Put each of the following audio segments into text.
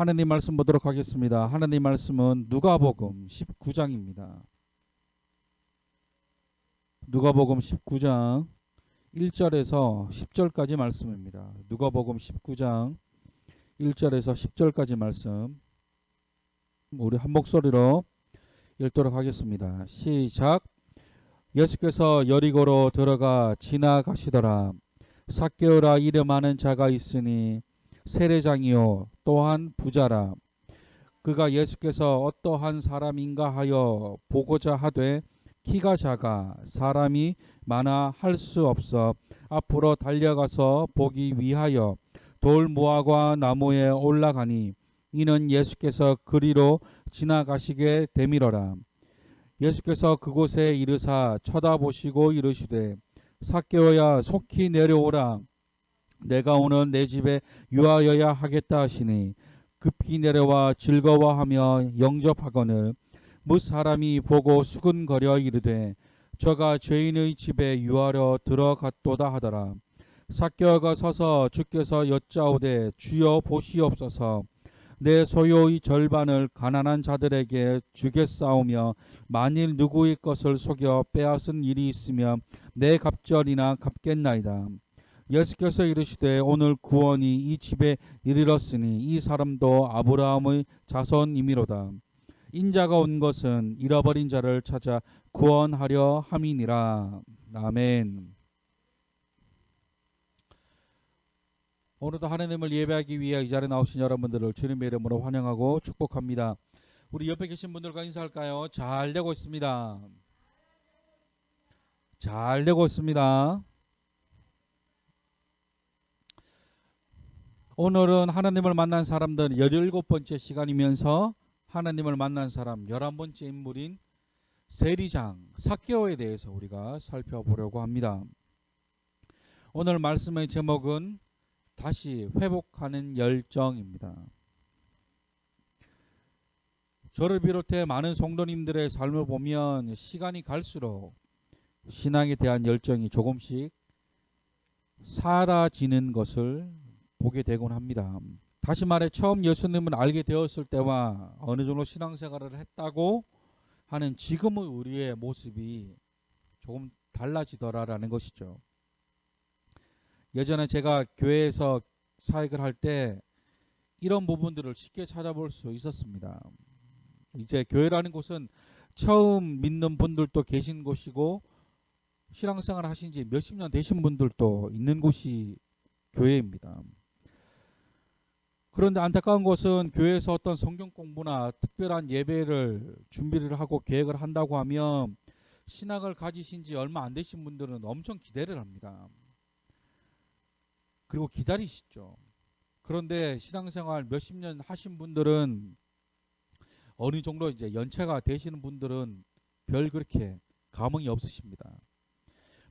하나님 말씀 보도록 하겠습니다. 하나님 말씀은 누가복음 19장입니다. 누가복음 19장 1절에서 10절까지 말씀입니다. 누가복음 19장 1절에서 10절까지 말씀 우리 한 목소리로 읽도록 하겠습니다. 시작. 예수께서 여리고로 들어가 지나가시더라. 삭개오라 이름하는 자가 있으니 세례장이요 또한 부자라. 그가 예수께서 어떠한 사람인가 하여 보고자 하되 키가 작아 사람이 많아 할 수 없어 앞으로 달려가서 보기 위하여 돌무화과 나무에 올라가니 이는 예수께서 그리로 지나가시게 되밀어라. 예수께서 그곳에 이르사 쳐다보시고 이르시되 삭개오야 속히 내려오라. 내가 오늘 내 집에 유하여야 하겠다 하시니 급히 내려와 즐거워하며 영접하거늘 뭇 사람이 보고 수근거려 이르되 저가 죄인의 집에 유하려 들어갔도다 하더라. 삭개오가 서서 주께서 여짜오되 주여 보시옵소서. 내 소유의 절반을 가난한 자들에게 주겠사오며 만일 누구의 것을 속여 빼앗은 일이 있으면 내 갑절이나 갚겠나이다. 예수께서 이르시되 오늘 구원이 이 집에 이르렀으니 이 사람도 아브라함의 자손이미로다. 인자가 온 것은 잃어버린 자를 찾아 구원하려 함이니라. 아멘. 오늘도 하나님을 예배하기 위해 이 자리에 나오신 여러분들을 주님의 이름으로 환영하고 축복합니다. 우리 옆에 계신 분들과 인사할까요? 잘 되고 있습니다. 잘 되고 있습니다. 오늘은 하나님을 만난 사람들 17번째 시간이면서 하나님을 만난 사람 11번째 인물인 세리장 삭개오에 대해서 우리가 살펴보려고 합니다. 오늘 말씀의 제목은 다시 회복하는 열정입니다. 저를 비롯해 많은 성도님들의 삶을 보면 시간이 갈수록 신앙에 대한 열정이 조금씩 사라지는 것을 보게 되곤 합니다. 다시 말해 처음 예수님을 알게 되었을 때와 어느 정도 신앙생활을 했다고 하는 지금의 우리의 모습이 조금 달라지더라라는 것이죠. 예전에 제가 교회에서 사역을 할 때 이런 부분들을 쉽게 찾아볼 수 있었습니다. 이제 교회라는 곳은 처음 믿는 분들도 계신 곳이고 신앙생활 하신 지 몇십 년 되신 분들도 있는 곳이 교회입니다. 그런데 안타까운 것은 교회에서 어떤 성경 공부나 특별한 예배를 준비를 하고 계획을 한다고 하면 신학을 가지신 지 얼마 안 되신 분들은 엄청 기대를 합니다. 그리고 기다리시죠. 그런데 신앙생활 몇십 년 하신 분들은 어느 정도 이제 연체가 되시는 분들은 별 그렇게 감흥이 없으십니다.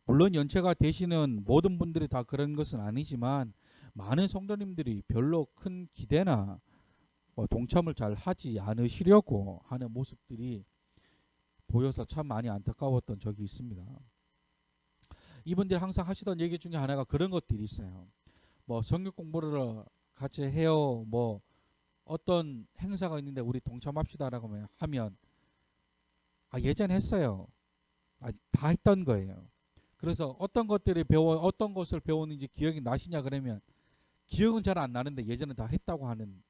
물론 연체가 되시는 모든 분들이 다 그런 것은 아니지만 많은 성도님들이 별로 큰 기대나 동참을 잘 하지 않으시려고 하는 모습들이 보여서 참 많이 안타까웠던 적이 있습니다. 이분들이 항상 하시던 얘기 중에 하나가 그런 것들이 있어요. 뭐 성경 공부를 같이 해요. 뭐 어떤 행사가 있는데 우리 동참합시다라고 하면 예전에 했어요. 다 했던 거예요. 그래서 어떤 것을 배웠는지 기억이 나시냐 그러면 기억은 잘 안 나는데 예전에 다 했다고 하는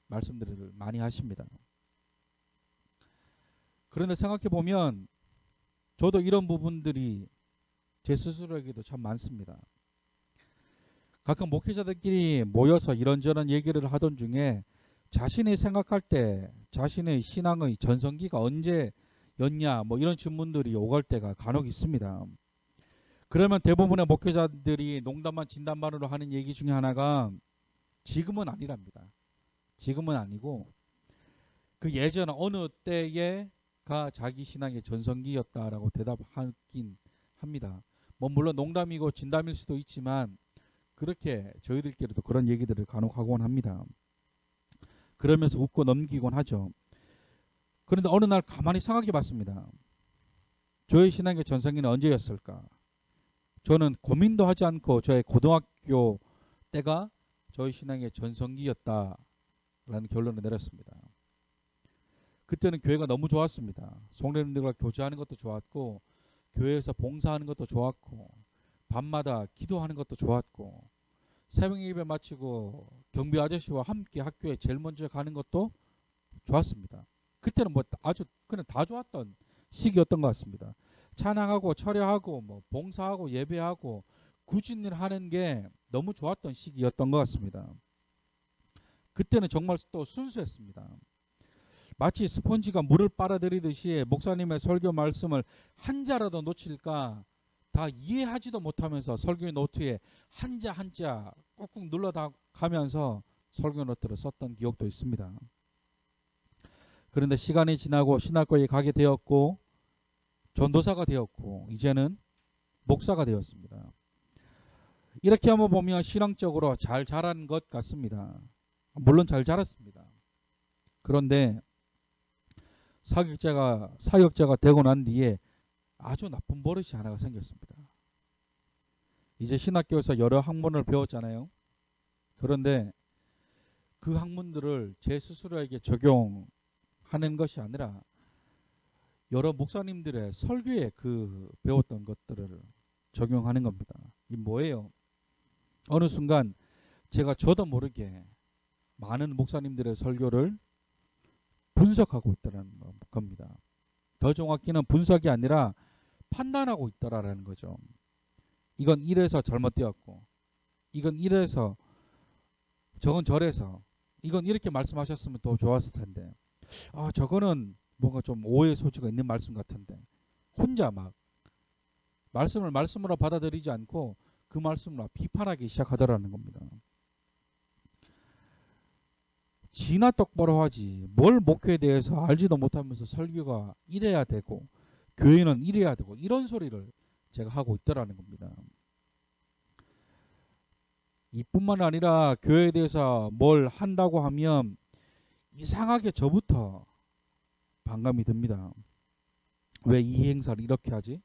말씀들을 많이 하십니다. 그런데 생각해 보면 저도 이런 부분들이 제 스스로에게도 참 많습니다. 가끔 목회자들끼리 모여서 이런저런 얘기를 하던 중에 자신이 생각할 때 자신의 신앙의 전성기가 언제였냐 뭐 이런 질문들이 오갈 때가 간혹 있습니다. 그러면 대부분의 목회자들이 농담만 진담만으로 하는 얘기 중에 하나가 지금은 아니랍니다. 지금은 아니고 그 예전 어느 때가 자기 신앙의 전성기였다라고 대답하긴 합니다. 뭐 물론 농담이고 진담일 수도 있지만 그렇게 저희들끼리도 그런 얘기들을 간혹 하곤 합니다. 그러면서 웃고 넘기곤 하죠. 그런데 어느 날 가만히 생각해 봤습니다. 저의 신앙의 전성기는 언제였을까? 저는 고민도 하지 않고 저의 고등학교 때가 저희 신앙의 전성기였다라고 라는 결론을 내렸습니다. 그때는 교회가 너무 좋았습니다. 성도님들과 교제하는 것도 좋았고, 교회에서 봉사하는 것도 좋았고, 밤마다 기도하는 것도 좋았고, 새벽 예배 마치고 경비 아저씨와 함께 학교에 제일 먼저 가는 것도 좋았습니다. 그때는 뭐 아주 그냥 다 좋았던 시기였던 것 같습니다. 찬양하고 철야하고 뭐 봉사하고 예배하고 굳은 일 하는 게 너무 좋았던 시기였던 것 같습니다. 그때는 정말 또 순수했습니다. 마치 스펀지가 물을 빨아들이듯이 목사님의 설교 말씀을 한 자라도 놓칠까 다 이해하지도 못하면서 설교 노트에 한자 한자 꾹꾹 눌러다 가면서 설교 노트를 썼던 기억도 있습니다. 그런데 시간이 지나고 신학교에 가게 되었고 전도사가 되었고 이제는 목사가 되었습니다. 이렇게 한번 보면 신앙적으로 잘 자란 것 같습니다. 물론 잘 자랐습니다. 그런데 사역자가 되고 난 뒤에 아주 나쁜 버릇이 하나가 생겼습니다. 이제 신학교에서 여러 학문을 배웠잖아요. 그런데 그 학문들을 제 스스로에게 적용하는 것이 아니라 여러 목사님들의 설교에 그 배웠던 것들을 적용하는 겁니다. 이 뭐예요? 어느 순간 제가 저도 모르게 많은 목사님들의 설교를 분석하고 있다는 겁니다. 더 정확히는 분석이 아니라 판단하고 있더라라는 거죠. 이건 이래서 잘못되었고, 이건 이래서, 저건 저래서, 이건 이렇게 말씀하셨으면 더 좋았을 텐데, 저거는 뭔가 좀 오해의 소지가 있는 말씀 같은데, 혼자 막 말씀을 말씀으로 받아들이지 않고 그 말씀을 비판하기 시작하더라는 겁니다. 지나 똑바로 하지 뭘 목회에 대해서 알지도 못하면서 설교가 이래야 되고 교회는 이래야 되고 이런 소리를 제가 하고 있더라는 겁니다. 이뿐만 아니라 교회에 대해서 뭘 한다고 하면 이상하게 저부터 반감이 듭니다. 왜 이 행사를 이렇게 하지?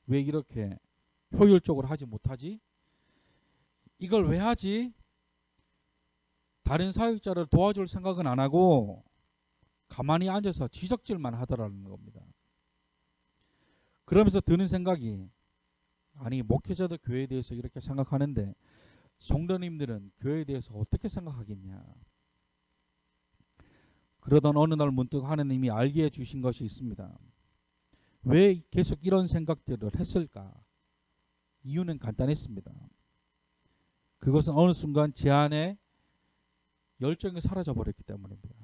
왜 이렇게 효율적으로 하지 못하지? 이걸 왜 하지? 다른 사역자를 도와줄 생각은 안 하고 가만히 앉아서 지적질만 하더라는 겁니다. 그러면서 드는 생각이 아니 목회자도 교회에 대해서 이렇게 생각하는데 성도님들은 교회에 대해서 어떻게 생각하겠냐. 그러던 어느 날 문득 하나님이 알게 해주신 것이 있습니다. 왜 계속 이런 생각들을 했을까? 이유는 간단했습니다. 그것은 어느 순간 제 안에 열정이 사라져버렸기 때문입니다.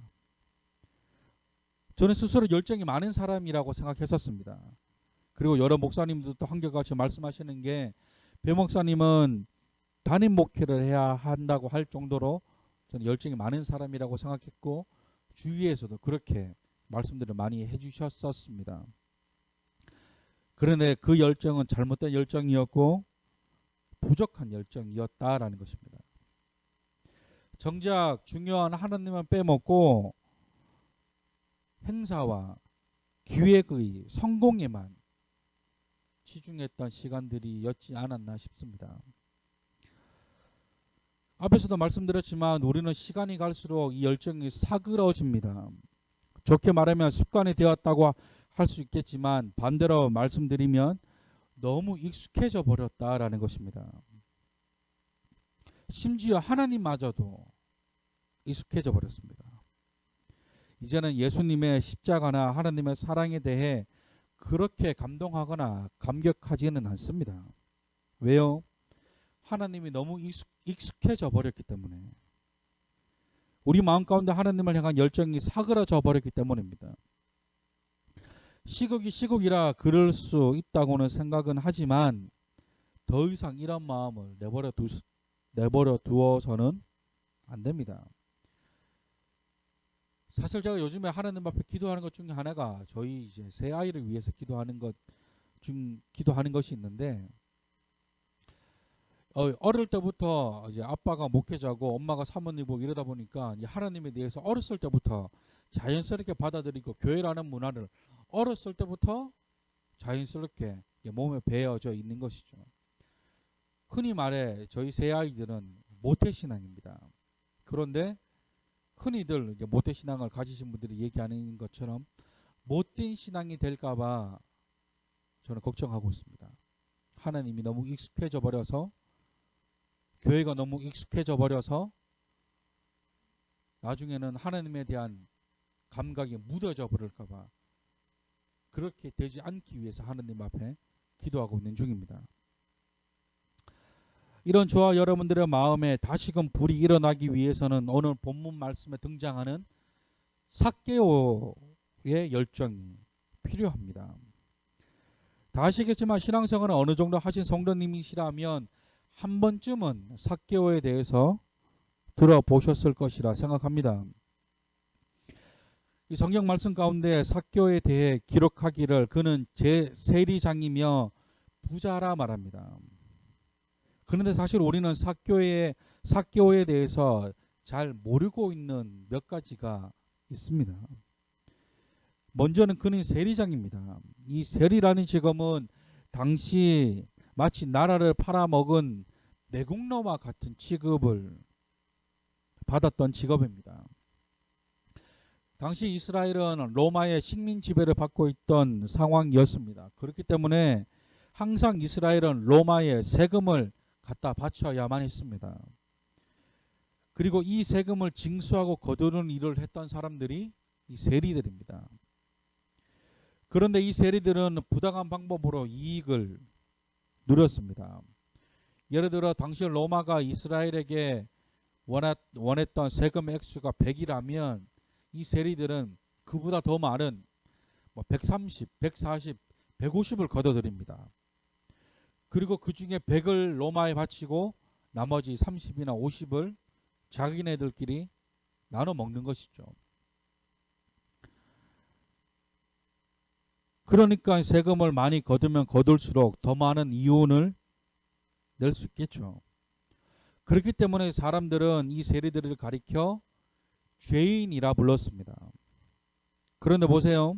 저는 스스로 열정이 많은 사람이라고 생각했었습니다. 그리고 여러 목사님들도 한결같이 말씀하시는 게 배 목사님은 담임 목회를 해야 한다고 할 정도로 저는 열정이 많은 사람이라고 생각했고 주위에서도 그렇게 말씀들을 많이 해주셨었습니다. 그런데 그 열정은 잘못된 열정이었고 부족한 열정이었다라는 것입니다. 정작 중요한 하나님만 빼먹고 행사와 기획의 성공에만 치중했던 시간들이었지 않았나 싶습니다. 앞에서도 말씀드렸지만 우리는 시간이 갈수록 이 열정이 사그러집니다. 좋게 말하면 습관이 되었다고 할 수 있겠지만 반대로 말씀드리면 너무 익숙해져 버렸다라는 것입니다. 심지어 하나님마저도 익숙해져 버렸습니다. 이제는 예수님의 십자가나 하나님의 사랑에 대해 그렇게 감동하거나 감격하지는 않습니다. 왜요? 하나님이 너무 익숙해져 버렸기 때문에 우리 마음 가운데 하나님을 향한 열정이 사그러져 버렸기 때문입니다. 시국이 시국이라 그럴 수 있다고는 생각은 하지만 더 이상 이런 마음을 내버려 두어서는 안 됩니다. 사실 제가 요즘에 하나님 앞에 기도하는 것 중에 하나가 저희 이제 새 아이를 위해서 기도하는 것이 있는데 어릴 때부터 이제 아빠가 목회자고 엄마가 사모님이고 이러다 보니까 하나님에 대해서 어렸을 때부터 자연스럽게 받아들이고 교회라는 문화를 어렸을 때부터 자연스럽게 몸에 배어져 있는 것이죠. 흔히 말해 저희 새 아이들은 모태신앙입니다. 그런데 흔히들 이제 모태 신앙을 가지신 분들이 얘기하는 것처럼 못된 신앙이 될까봐 저는 걱정하고 있습니다. 하나님이 너무 익숙해져 버려서, 교회가 너무 익숙해져 버려서 나중에는 하나님에 대한 감각이 무뎌져 버릴까봐, 그렇게 되지 않기 위해서 하나님 앞에 기도하고 있는 중입니다. 이런 저와 여러분들의 마음에 다시금 불이 일어나기 위해서는 오늘 본문 말씀에 등장하는 삭개오의 열정이 필요합니다. 다 아시겠지만 신앙생활은 어느 정도 하신 성도님이시라면 한 번쯤은 삭개오에 대해서 들어보셨을 것이라 생각합니다. 이 성경 말씀 가운데 삭개오에 대해 기록하기를 그는 세리장이며 부자라 말합니다. 그런데 사실 우리는 삭개오에 대해서 잘 모르고 있는 몇 가지가 있습니다. 먼저는 그는 세리장입니다. 이 세리라는 직업은 당시 마치 나라를 팔아먹은 내국노와 같은 취급을 받았던 직업입니다. 당시 이스라엘은 로마의 식민 지배를 받고 있던 상황이었습니다. 그렇기 때문에 항상 이스라엘은 로마에 세금을 갖다 바쳐야만 했습니다. 그리고 이 세금을 징수하고 거두는 일을 했던 사람들이 이 세리들입니다. 그런데 이 세리들은 부당한 방법으로 이익을 누렸습니다. 예를 들어 당시 로마가 이스라엘에게 원했던 세금 액수가 100이라면 이 세리들은 그보다 더 많은 130, 140, 150을 걷어들입니다. 그리고 그 중에 100을 로마에 바치고 나머지 30이나 50을 자기네들끼리 나눠 먹는 것이죠. 그러니까 세금을 많이 거두면 거둘수록 더 많은 이윤을 낼 수 있겠죠. 그렇기 때문에 사람들은 이 세리들을 가리켜 죄인이라 불렀습니다. 그런데 보세요.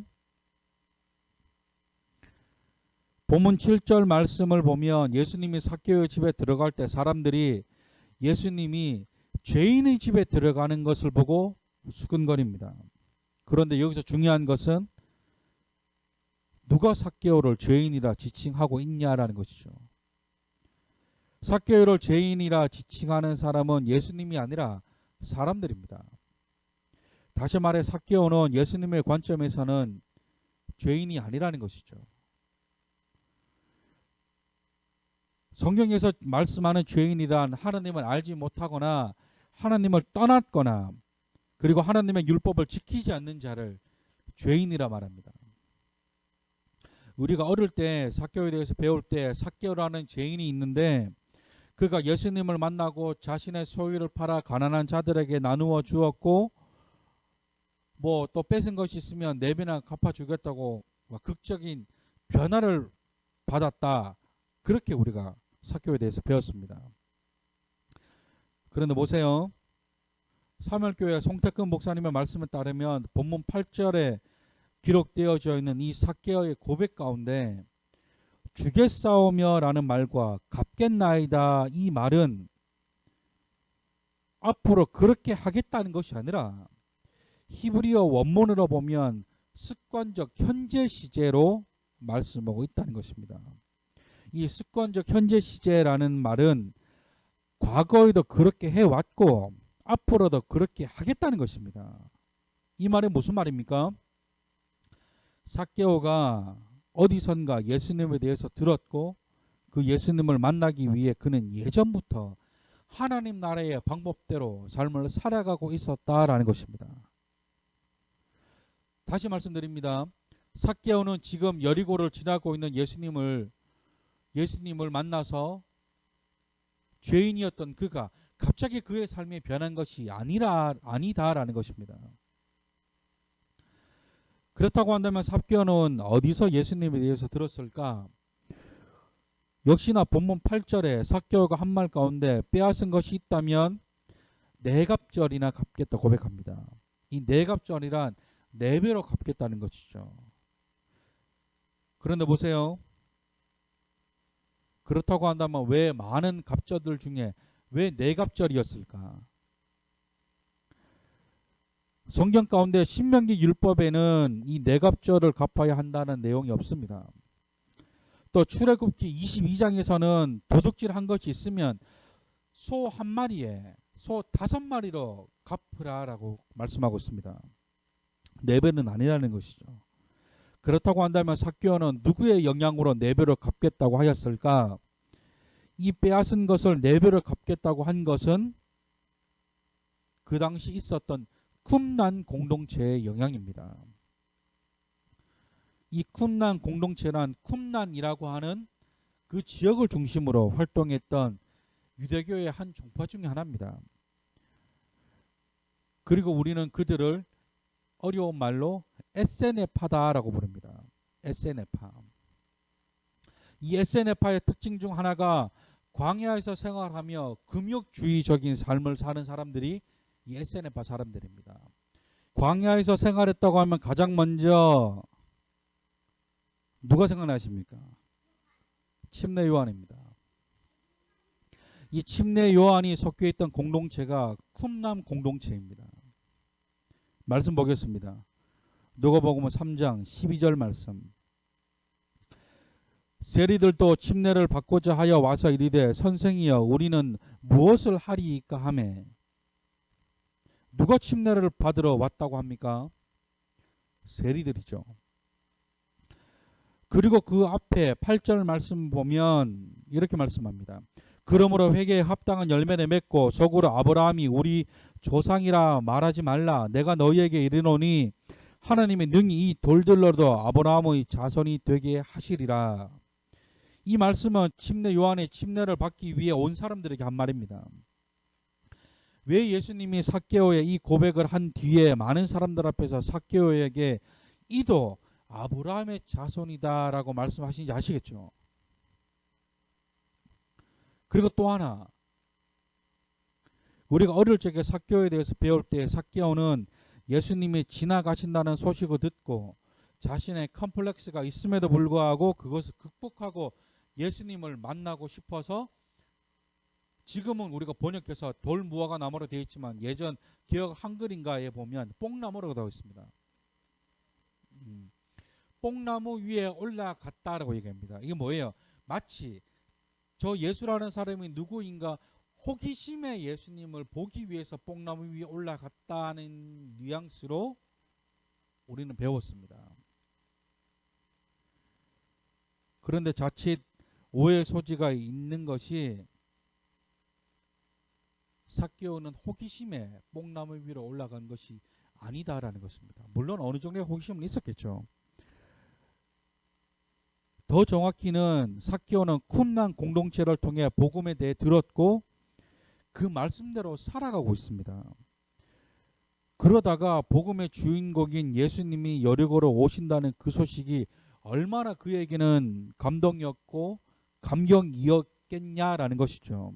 본문 7절 말씀을 보면 예수님이 삭개오의 집에 들어갈 때 사람들이 예수님이 죄인의 집에 들어가는 것을 보고 수근거립니다. 그런데 여기서 중요한 것은 누가 삭개오를 죄인이라 지칭하고 있냐라는 것이죠. 삭개오를 죄인이라 지칭하는 사람은 예수님이 아니라 사람들입니다. 다시 말해 삭개오는 예수님의 관점에서는 죄인이 아니라는 것이죠. 성경에서 말씀하는 죄인이란 하나님을 알지 못하거나 하나님을 떠났거나 그리고 하나님의 율법을 지키지 않는 자를 죄인이라 말합니다. 우리가 어릴 때 삭개오에 대해서 배울 때 삭개오라는 죄인이 있는데 그가 예수님을 만나고 자신의 소유를 팔아 가난한 자들에게 나누어 주었고 또 뺏은 것이 있으면 4배나 갚아주겠다고 극적인 변화를 받았다. 그렇게 우리가 삭개오에 대해서 배웠습니다. 그런데 보세요. 사무엘교회 송태근 목사님의 말씀에 따르면 본문 8절에 기록되어져 있는 이 삭개오의 고백 가운데 주겠사오며 라는 말과 갚겠나이다 이 말은 앞으로 그렇게 하겠다는 것이 아니라 히브리어 원문으로 보면 습관적 현재 시제로 말씀하고 있다는 것입니다. 이 습관적 현재 시제라는 말은 과거에도 그렇게 해왔고 앞으로도 그렇게 하겠다는 것입니다. 이 말이 무슨 말입니까? 삭개오가 어디선가 예수님에 대해서 들었고 그 예수님을 만나기 위해 그는 예전부터 하나님 나라의 방법대로 삶을 살아가고 있었다라는 것입니다. 다시 말씀드립니다. 삭개오는 지금 여리고를 지나고 있는 예수님을 만나서 죄인이었던 그가 갑자기 그의 삶이 변한 것이 아니다라는 것입니다. 그렇다고 한다면 삭개오는 어디서 예수님에 대해서 들었을까? 역시나 본문 8절에 삭개오가 한 말 가운데 빼앗은 것이 있다면 4갑절이나 갚겠다 고백합니다. 이 4갑절이란 4배로 갚겠다는 것이죠. 그런데 보세요. 그렇다고 한다면 왜 많은 갑절들 중에 왜 4갑절이었을까? 성경 가운데 신명기 율법에는 이 내갑절을 갚아야 한다는 내용이 없습니다. 또 출애굽기 22장에서는 도둑질한 것이 있으면 소 한 마리에 소 5마리로 갚으라라고 말씀하고 있습니다. 4배는 아니라는 것이죠. 그렇다고 한다면 삭개오는 누구의 영향으로 4배로 갚겠다고 하였을까? 이 빼앗은 것을 4배로 갚겠다고 한 것은 그 당시 있었던 쿰란 공동체의 영향입니다. 이 쿰란 공동체란 쿰란이라고 하는 그 지역을 중심으로 활동했던 유대교의 한 종파 중에 하나입니다. 그리고 우리는 그들을 어려운 말로 에세네파다라고 부릅니다. 에세네파. 이 에세네파의 특징 중 하나가 광야에서 생활하며 금욕주의적인 삶을 사는 사람들이 이 에세네파 사람들입니다. 광야에서 생활했다고 하면 가장 먼저 누가 생각나십니까? 침례 요한입니다. 이 침례 요한이 속해 있던 공동체가 쿰란 공동체입니다. 말씀 보겠습니다. 누가복음 3장 12절 말씀. 세리들도 침례를 받고자 하여 와서 이르되 선생이여 우리는 무엇을 하리이까 하매. 누가 침례를 받으러 왔다고 합니까? 세리들이죠. 그리고 그 앞에 8절 말씀 보면 이렇게 말씀합니다. 그러므로 회개에 합당한 열매를 맺고 속으로 아브라함이 우리 조상이라 말하지 말라. 내가 너희에게 이르노니 하나님이 능히 이 돌들로도 아브라함의 자손이 되게 하시리라. 이 말씀은 침례 요한의 침례를 받기 위해 온 사람들에게 한 말입니다. 왜 예수님이 삭개오의 이 고백을 한 뒤에 많은 사람들 앞에서 삭개오에게 이도 아브라함의 자손이다라고 말씀하시는지 아시겠죠? 그리고 또 하나, 우리가 어릴 적에 삭개오에 대해서 배울 때 삭개오는 예수님이 지나가신다는 소식을 듣고 자신의 컴플렉스가 있음에도 불구하고 그것을 극복하고 예수님을 만나고 싶어서, 지금은 우리가 번역해서 돌무화과 나무로 되어 있지만 예전 개역 한글인가에 보면 뽕나무라고 되어 있습니다. 뽕나무 위에 올라갔다라고 얘기합니다. 이게 뭐예요? 마치 저 예수라는 사람이 누구인가 호기심에 예수님을 보기 위해서 뽕나무 위에 올라갔다는 뉘앙스로 우리는 배웠습니다. 그런데 자칫 오해의 소지가 있는 것이 삭개오는 호기심에 뽕나무 위로 올라간 것이 아니다라는 것입니다. 물론 어느 정도의 호기심은 있었겠죠. 더 정확히는 삭개오는 쿰란 공동체를 통해 복음에 대해 들었고 그 말씀대로 살아가고 있습니다. 그러다가 복음의 주인공인 예수님이 여리고로 오신다는 그 소식이 얼마나 그에게는 감동이었고 감격이었겠냐라는 것이죠.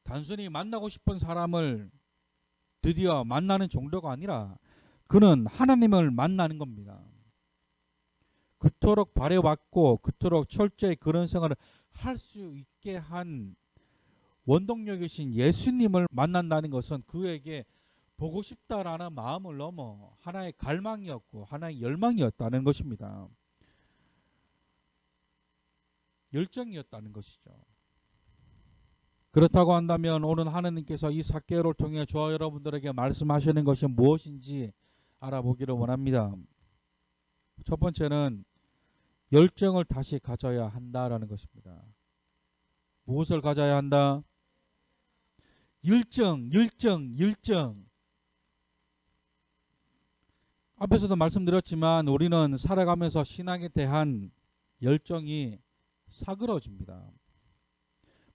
단순히 만나고 싶은 사람을 드디어 만나는 정도가 아니라 그는 하나님을 만나는 겁니다. 그토록 바래왔고 그토록 철저히 그런 생활을 할 수 있게 한 원동력이신 예수님을 만난다는 것은 그에게 보고 싶다라는 마음을 넘어 하나의 갈망이었고 하나의 열망이었다는 것입니다. 열정이었다는 것이죠. 그렇다고 한다면 오늘 하나님께서 이 삭개오를 통해 저와 여러분들에게 말씀하시는 것이 무엇인지 알아보기를 원합니다. 첫 번째는 열정을 다시 가져야 한다라는 것입니다. 무엇을 가져야 한다? 열정. 앞에서도 말씀드렸지만 우리는 살아가면서 신앙에 대한 열정이 사그러집니다.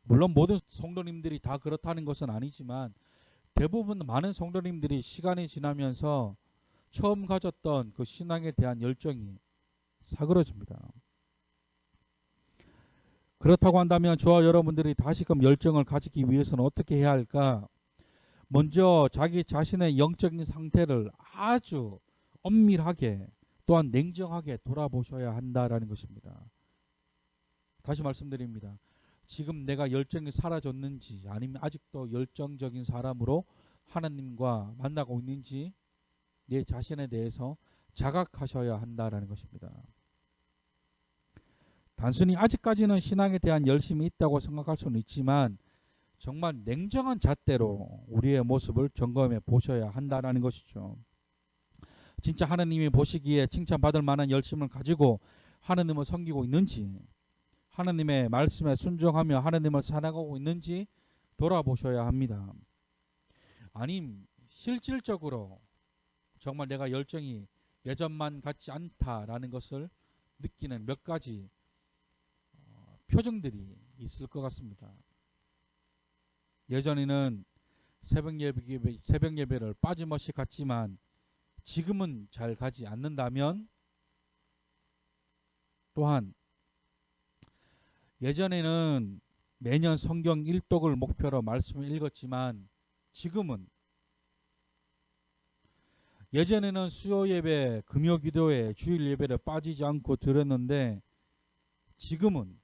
물론 모든 성도님들이 다 그렇다는 것은 아니지만 대부분 많은 성도님들이 시간이 지나면서 처음 가졌던 그 신앙에 대한 열정이 사그러집니다. 그렇다고 한다면 저와 여러분들이 다시금 열정을 가지기 위해서는 어떻게 해야 할까? 먼저 자기 자신의 영적인 상태를 아주 엄밀하게 또한 냉정하게 돌아보셔야 한다라는 것입니다. 다시 말씀드립니다. 지금 내가 열정이 사라졌는지 아니면 아직도 열정적인 사람으로 하나님과 만나고 있는지 내 자신에 대해서 자각하셔야 한다라는 것입니다. 단순히 아직까지는 신앙에 대한 열심이 있다고 생각할 수는 있지만 정말 냉정한 잣대로 우리의 모습을 점검해 보셔야 한다라는 것이죠. 진짜 하나님이 보시기에 칭찬받을 만한 열심을 가지고 하나님을 섬기고 있는지, 하나님의 말씀에 순종하며 하나님을 사랑하고 있는지 돌아보셔야 합니다. 아님 실질적으로 정말 내가 열정이 예전만 같지 않다라는 것을 느끼는 몇 가지 표정들이 있을 것 같습니다. 예전에는 새벽 예배를 빠짐없이 갔지만 지금은 잘 가지 않는다면, 또한 예전에는 매년 성경 1독을 목표로 말씀을 읽었지만 지금은, 예전에는 수요 예배, 금요 기도회, 주일 예배를 빠지지 않고 드렸는데 지금은,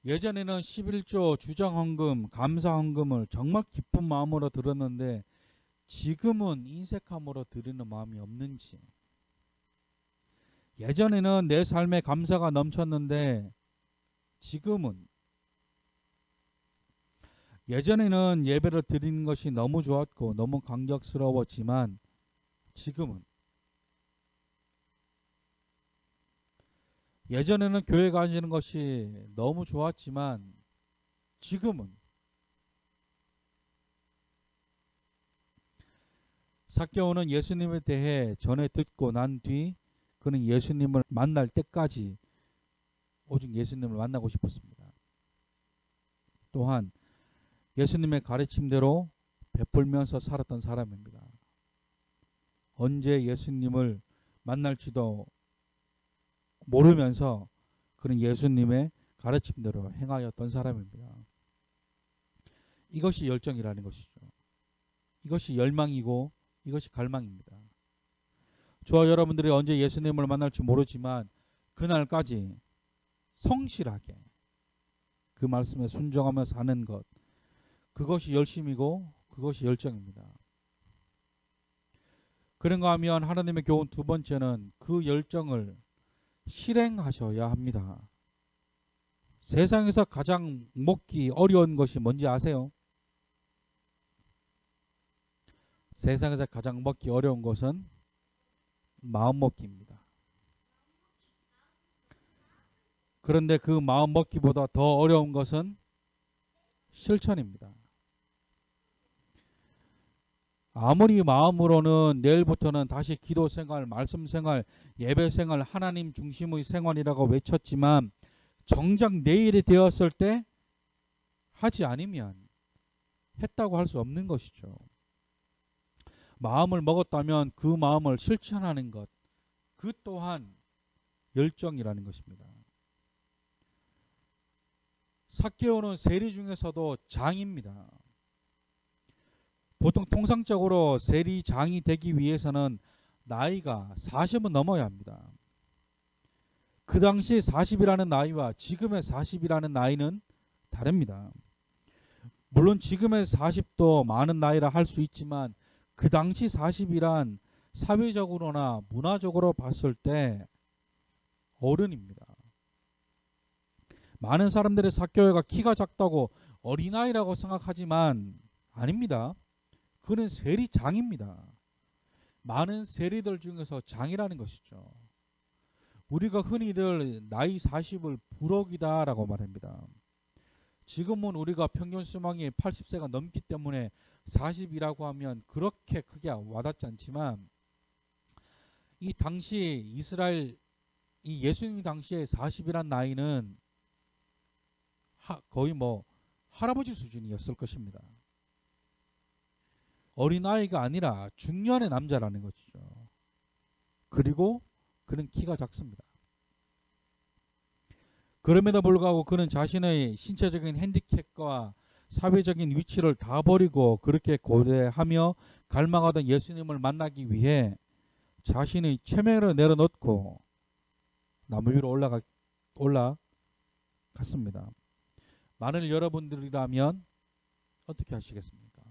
예전에는 11조 주정헌금, 감사헌금을 정말 기쁜 마음으로 드렸는데 지금은 인색함으로 드리는 마음이 없는지, 예전에는 내 삶에 감사가 넘쳤는데 지금은, 예전에는 예배를 드리는 것이 너무 좋았고 너무 감격스러웠지만 지금은, 예전에는 교회 가시는 것이 너무 좋았지만 지금은, 삭개오는 예수님에 대해 전에 듣고 난 뒤 그는 예수님을 만날 때까지 오직 예수님을 만나고 싶었습니다. 또한 예수님의 가르침대로 베풀면서 살았던 사람입니다. 언제 예수님을 만날지도 모르면서 그는 예수님의 가르침대로 행하였던 사람입니다. 이것이 열정이라는 것이죠. 이것이 열망이고 이것이 갈망입니다. 저와 여러분들이 언제 예수님을 만날지 모르지만 그날까지 성실하게 그 말씀에 순종하며 사는 것, 그것이 열심이고 그것이 열정입니다. 그런가 하면 하나님의 교훈 두 번째는 그 열정을 실행하셔야 합니다. 세상에서 가장 먹기 어려운 것이 뭔지 아세요? 세상에서 가장 먹기 어려운 것은 마음 먹기입니다. 그런데 그 마음 먹기보다 더 어려운 것은 실천입니다. 아무리 마음으로는 내일부터는 다시 기도 생활, 말씀 생활, 예배 생활, 하나님 중심의 생활이라고 외쳤지만 정작 내일이 되었을 때 하지 않으면 했다고 할 수 없는 것이죠. 마음을 먹었다면 그 마음을 실천하는 것, 그 또한 열정이라는 것입니다. 삭개오는 세리 중에서도 장입니다. 보통 통상적으로 세리장이 되기 위해서는 나이가 40은 넘어야 합니다. 그 당시 40이라는 나이와 지금의 40이라는 나이는 다릅니다. 물론 지금의 40도 많은 나이라 할 수 있지만 그 당시 40이란 사회적으로나 문화적으로 봤을 때 어른입니다. 많은 사람들이 삭개오가 키가 작다고 어린아이라고 생각하지만 아닙니다. 그는 세리장입니다. 많은 세리들 중에서 장이라는 것이죠. 우리가 흔히들 나이 40을 부록이다라고 말합니다. 지금은 우리가 평균 수명이 80세가 넘기 때문에 40이라고 하면 그렇게 크게 와닿지 않지만 이 당시 이스라엘, 이 예수님 당시에 40이란 나이는 거의 할아버지 수준이었을 것입니다. 어린아이가 아니라 중년의 남자라는 것이죠. 그리고 그는 키가 작습니다. 그럼에도 불구하고 그는 자신의 신체적인 핸디캡과 사회적인 위치를 다 버리고 그렇게 고대하며 갈망하던 예수님을 만나기 위해 자신의 체면을 내려놓고 나무 위로 올라갔습니다. 만일 여러분들이라면 어떻게 하시겠습니까?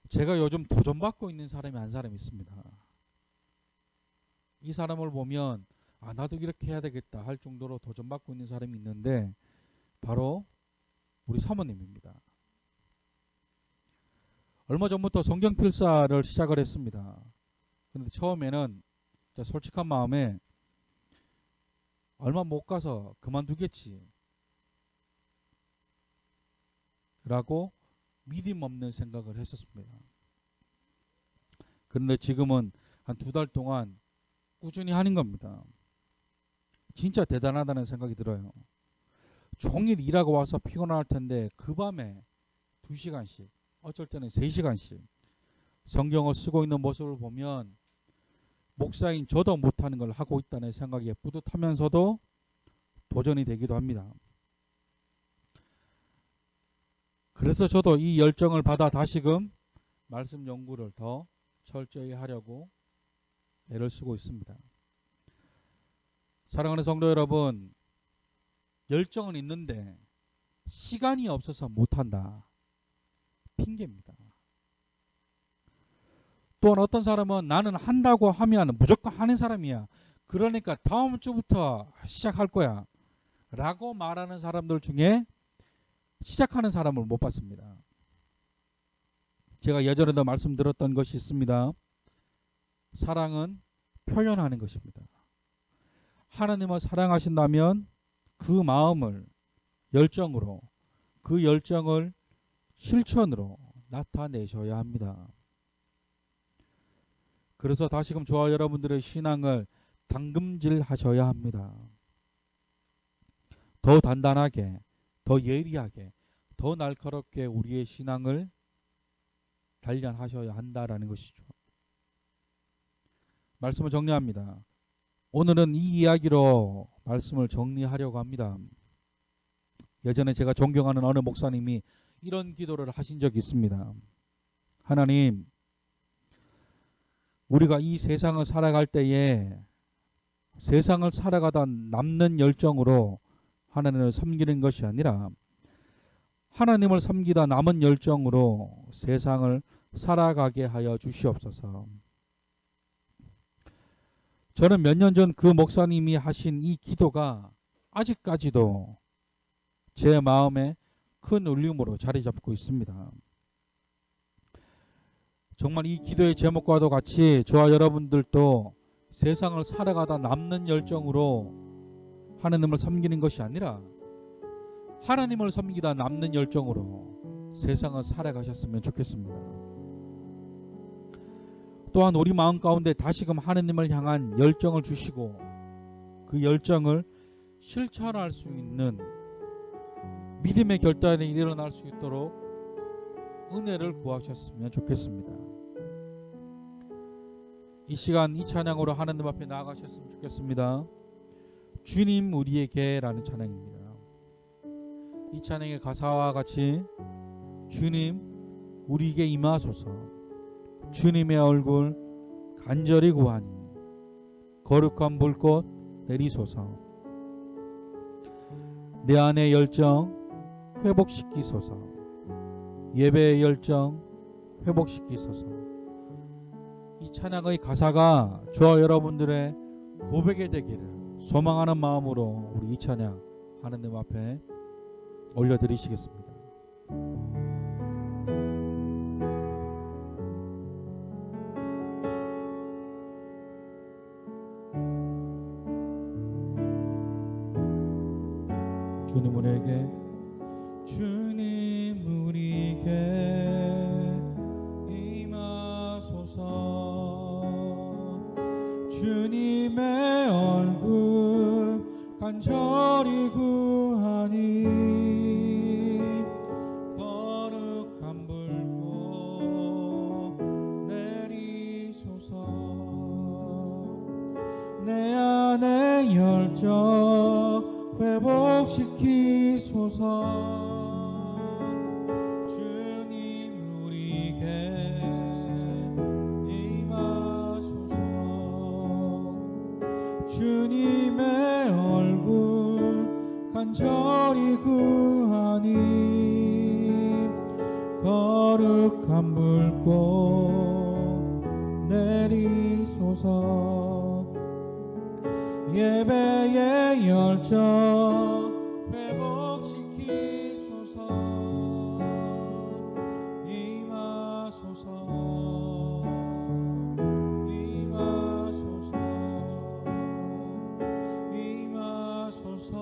제가 요즘 도전받고 있는 사람이 한 사람 있습니다. 이 사람을 보면 나도 이렇게 해야 되겠다 할 정도로 도전받고 있는 사람이 있는데 바로 우리 사모님입니다. 얼마 전부터 성경 필사를 시작을 했습니다. 그런데 처음에는 솔직한 마음에 얼마 못 가서 그만두겠지 라고 믿음 없는 생각을 했었습니다. 그런데 지금은 한 2달 동안 꾸준히 하는 겁니다. 진짜 대단하다는 생각이 들어요. 종일 일하고 와서 피곤할 텐데 그 밤에 2시간씩 어쩔 때는 3시간씩 성경을 쓰고 있는 모습을 보면 목사인 저도 못하는 걸 하고 있다는 생각에 뿌듯하면서도 도전이 되기도 합니다. 그래서 저도 이 열정을 받아 다시금 말씀 연구를 더 철저히 하려고 애를 쓰고 있습니다. 사랑하는 성도 여러분, 열정은 있는데 시간이 없어서 못한다. 핑계입니다. 또한 어떤 사람은 나는 한다고 하면 무조건 하는 사람이야. 그러니까 다음 주부터 시작할 거야. 라고 말하는 사람들 중에 시작하는 사람을 못 봤습니다. 제가 예전에도 말씀드렸던 것이 있습니다. 사랑은 표현하는 것입니다. 하나님을 사랑하신다면 그 마음을 열정으로, 그 열정을 실천으로 나타내셔야 합니다. 그래서 다시금 저와 여러분들의 신앙을 당금질 하셔야 합니다. 더 단단하게, 더 예리하게, 더 날카롭게 우리의 신앙을 단련하셔야 한다라는 것이죠. 말씀을 정리합니다. 오늘은 이 이야기로 말씀을 정리하려고 합니다. 예전에 제가 존경하는 어느 목사님이 이런 기도를 하신 적이 있습니다. 하나님, 우리가 이 세상을 살아갈 때에 세상을 살아가다 남는 열정으로 하나님을 섬기는 것이 아니라 하나님을 섬기다 남은 열정으로 세상을 살아가게 하여 주시옵소서. 저는 몇 년 전 그 목사님이 하신 이 기도가 아직까지도 제 마음에 큰 울림으로 자리 잡고 있습니다. 정말 이 기도의 제목과도 같이 저와 여러분들도 세상을 살아가다 남는 열정으로 하나님을 섬기는 것이 아니라 하나님을 섬기다 남는 열정으로 세상을 살아가셨으면 좋겠습니다. 또한 우리 마음 가운데 다시금 하나님을 향한 열정을 주시고 그 열정을 실천할 수 있는 믿음의 결단이 일어날 수 있도록 은혜를 구하셨으면 좋겠습니다. 이 시간 이 찬양으로 하나님 앞에 나아가셨으면 좋겠습니다. 주님 우리에게 라는 찬양입니다. 이 찬양의 가사와 같이 주님 우리에게 임하소서, 주님의 얼굴 간절히 구하니 거룩한 불꽃 내리소서, 내 안의 열정 회복시키소서, 예배의 열정 회복시키소서. 이 찬양의 가사가 저와 여러분들의 고백이 되기를 소망하는 마음으로 우리 이 찬양 하나님 앞에 올려드리시겠습니다. 주님 우리에게, 주님 우리에게 임하소서, 주님의 얼굴 간절히 구하니 거룩한 불꽃 내리소서, 내 안의 열정 회복시키소서, 주님 우리에게 임하소서, 주님의 얼굴 간절히 불꽃 내리소서. 예배의 열정 회복시키소서. 임하소서. 임하소서. 임하소서.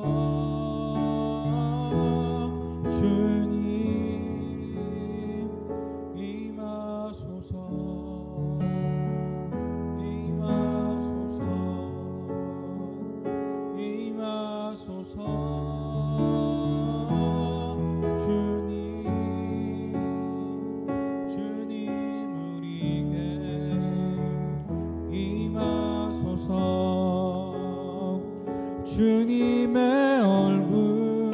주님 임하소서. 임하소서. 임하소서. 주님 우리에게 임하소서. 주님의 얼굴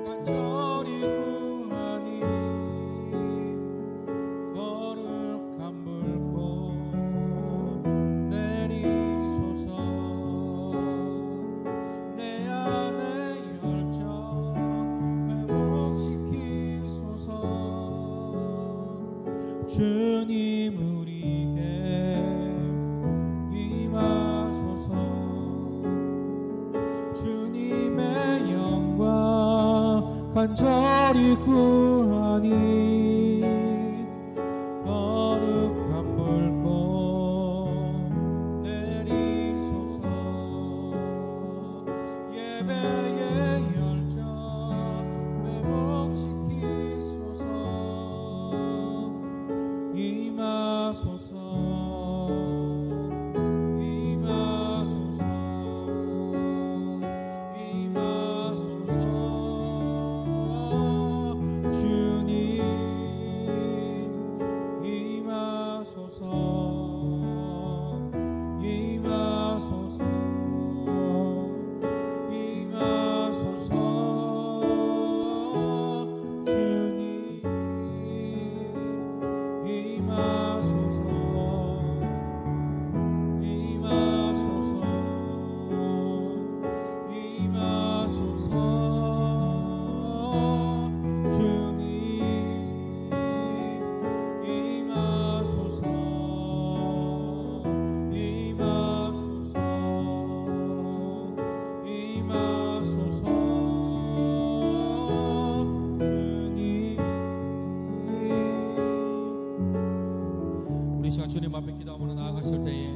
간절히 구하니 거룩한 불꽃 내리소서. 내 안의 열정 회복시키소서. 주님 우리에게 임하소서. 주님의 영광 간절히 구하니 거룩한 불꽃 내리소서. 예배의 열정 회복시키소서. 임하소서. 임하소서. 임하소서. 주님 임하소서. 임하소서. 임하소서. 주님 임하소서. 임하소서. 임하소서. 주님 임하소서. 임하소서. 주님. 우리 시간 주님 앞에 기도하며 나아가실 때에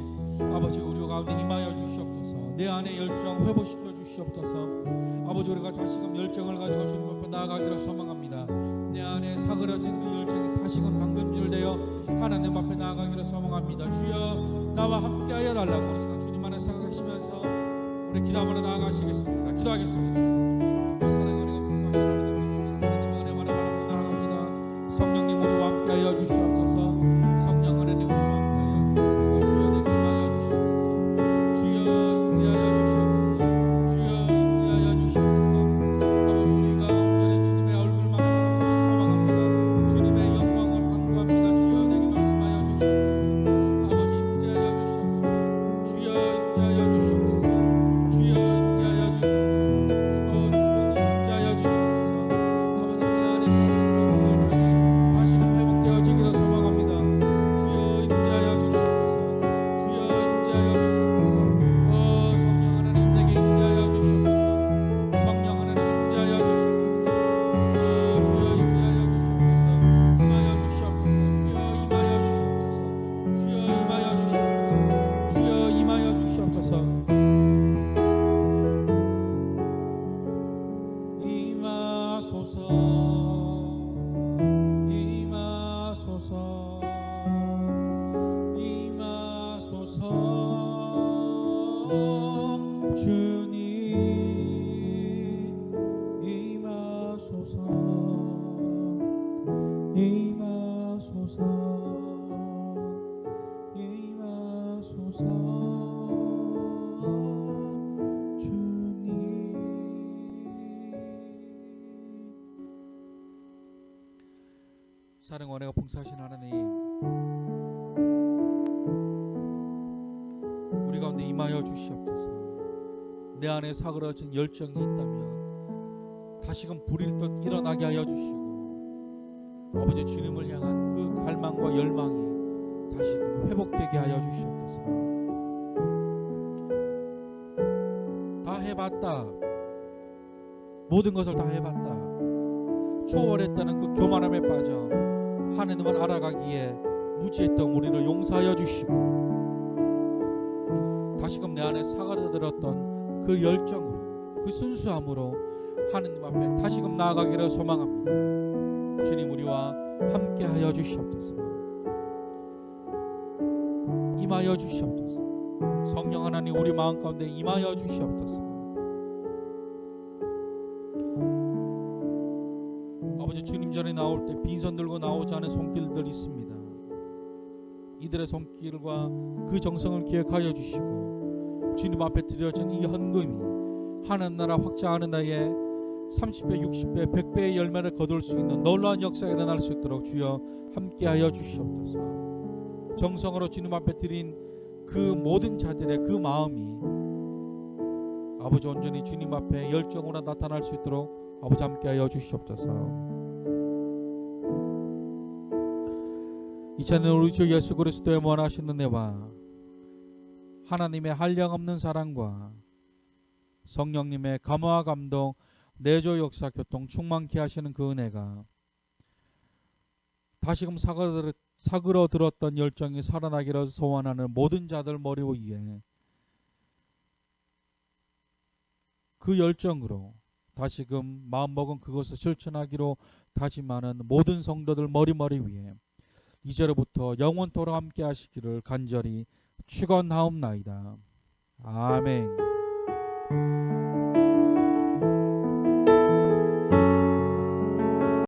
아버지 우리 가운데 임하여 주시옵소서. 내 안에 열정 회복시켜 주시옵소서. 아버지 우리가 다시금 열정을 가지고 주님 앞에 나아가기를 소망합니다. 내 안에 사그러진 그 열정이 다시금 당금질되어 하나님 앞에 나아가기를 소망합니다. 주여 나와 함께하여 달라고 우리 시간 주님 안에 생각하시면서 우리 기도하며 나아가시겠습니다. 기도하겠습니다. 사랑하는 감사하시는 하나님 은혜만을 바라보고 나아갑니다. 성령님 우리와 함께하여 주시옵소서. 성령 하나님 우리와 함께하여 주시옵소서. 주여 내게 임하여 주시옵소서. 주여 임재하여 주시옵소서. 주여 임재하여 주시옵소서. 아버지 우리가 온전히 주님의 얼굴만 바라보고 소망합니다. 주님의 영광을 간구합니다. 주여 내게 말씀하여 주시옵소서. 아버지 임재하여 주시옵소서. 주여 임재하여 주시옵소서. 주여 임재하여 주시옵소서. 임재하여 주시옵소서. 아버지 내 안에서 열정이 다시금 회복되어지기를 소망합니다. 주여 임재하여 주시옵소서. 주여 임재하여 주시옵소서. 성령 하나님 내게 임재하여 주시옵소서. 성령 하나님 임재하여 주시옵소서. 주여 임재하여 주시옵소서. 임하여 주시옵소서. 주여 임하여 주시옵소서. 주여 임하여 주시옵소서. 주여 임하여 주시옵소서. 임하소서. 임하소서. 임하소서. 주님 임하소서. 임하소서. 임하소서. 주님. 사랑 원해가 봉사하신 하나님, 우리 가운데 임하여 주시옵소서. 내 안에 사그러진 열정이 있다면 다시금 불일 듯 일어나게 하여 주시고, 아버지 주님을 향한 그 갈망과 열망이 다시금 회복되게 하여 주시옵소서. 다 해봤다. 모든 것을 다 해봤다. 초월했다는 그 교만함에 빠져 하나님을 알아가기에 무지했던 우리를 용서하여 주시고 다시금 내 안에 사가려 들었던 그 열정으로, 그 순수함으로 하나님 앞에 다시금 나아가기를 소망합니다. 주님, 우리와 함께 하여 주시옵소서. 임하여 주시옵소서. 성령 하나님, 우리 마음 가운데 임하여 주시옵소서. 아버지, 주님 전에 나올 때 빈손 들고 나오지 않은 손길들 있습니다. 이들의 손길과 그 정성을 기억하여 주시고 주님 앞에 드려진 이 헌금이 하나님 나라 확장하는 나에 30배, 60배, 100배의 열매를 거둘 수 있는 놀라운 역사가 일어날 수 있도록 주여 함께하여 주시옵소서. 정성으로 주님 앞에 드린 그 모든 자들의 그 마음이 아버지 온전히 주님 앞에 열정으로 나타날 수 있도록 아버지 함께하여 주시옵소서. 이제는 우리 주 예수 그리스도의 원하시는 은혜와 하나님의 한량없는 사랑과 성령님의 감화와 감동, 내조 역사 교통 충만케 하시는 그 은혜가 다시금 사그러 들었던 열정이 살아나기를 소원하는 모든 자들 머리 위에 그 열정으로 다시금 마음먹은 그것을 실천하기로 다짐하는 모든 성도들 머리 위에 이제로부터 영원토록 함께 하시기를 간절히 축원하옵나이다. 아멘.